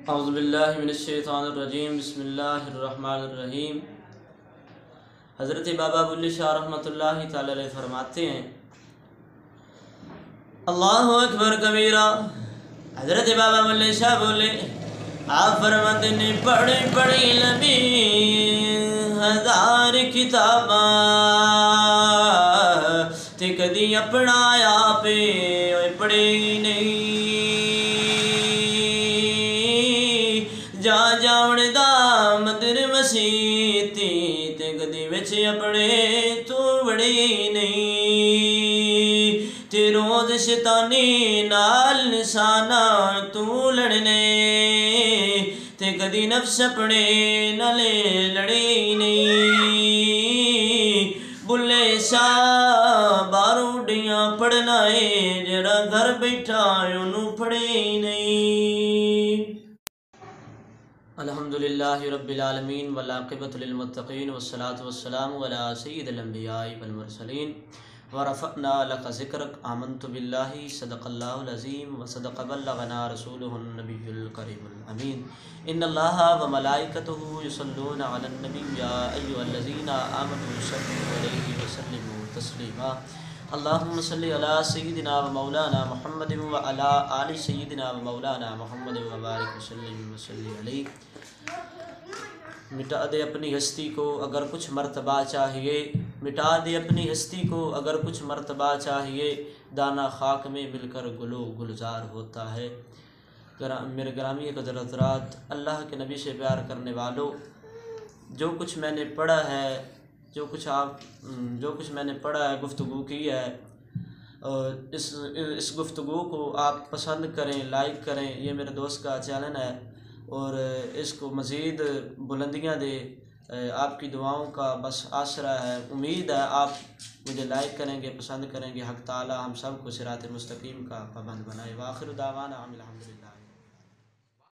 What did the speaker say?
औज़ुबिल्लाहि मिनश्शैतानिर्रजीम बिस्मिल्लाहिर्रहमानिर्रहीम। हज़रत बाबा बुल्ले शाह रहमतुल्लाहि तआला अलैह फरमाते हैं, अल्लाहु अकबर कबीरा। हज़रत बाबा बुल्ले शाह बोले, आप फरमाते ने पढ़ी पढ़ी लंबी हज़ार किताबां ते कदी अपना आपे पढ़ेगी नहीं। जा जावण दा मदर मसीती ते कदी विच अपने तू बड़े नहीं। ते रोज शैतानी नाल निशाना तू लड़ने ते कदी नफ्स अपने नाले लड़े नहीं। बुल्ले शाह बारू डियां पढ़ना है, जरा घर बैठा ओनू पढ़े नहीं। अल्हम्दुलिल्लाहि रब्बिल आलमीन वल आक़िबतु लिल मुत्तक़ीन वस्सलातु वस्सलामु अला सय्यिदिल अंबियाइ वल मुरसलीन व रफ़अना लका ज़िक्रक आमन्तु बिल्लाहि सदक़ल्लाहुल अज़ीम व सदक़ बल्लगना रसूलुहुन नबियुल करीमुल अमीन। इन्नल्लाहा व मलाइकतुहु युसल्लूना अलन नबी या अय्युहल्लज़ीना आमनु सल्लु अलैहि व सल्लिमू तस्लीमा। अल्लाहुम्मा सल्लि अला सय्यिदिना व मौलाना मुहम्मदिन व अला आलि सय्यिदिना व मौलाना मुहम्मदिन व बारिक व सल्लि अलैहि। मिटा दे अपनी हस्ती को अगर कुछ मर्तबा चाहिए, मिटा दे अपनी हस्ती को अगर कुछ मर्तबा चाहिए, दाना खाक में मिलकर गुलो गुलजार होता है। मेरे ग्रामी कदरतरात, अल्लाह के नबी से प्यार करने वालों, जो कुछ मैंने पढ़ा है, जो कुछ मैंने पढ़ा है, गुफ्तगू की है, इस गुफ्तगू को आप पसंद करें, लाइक करें। ये मेरे दोस्त का चैनल है और इसको मज़ीद बुलंदियाँ दे। आपकी दुआओं का बस आसरा है। उम्मीद है आप मुझे लाइक करेंगे, पसंद करेंगे। हक़ ताला हम सब को सिरात मुस्तकीम का पाबंद बनाए। व आखिर दावाना अनिल हम्दुलिल्लाह।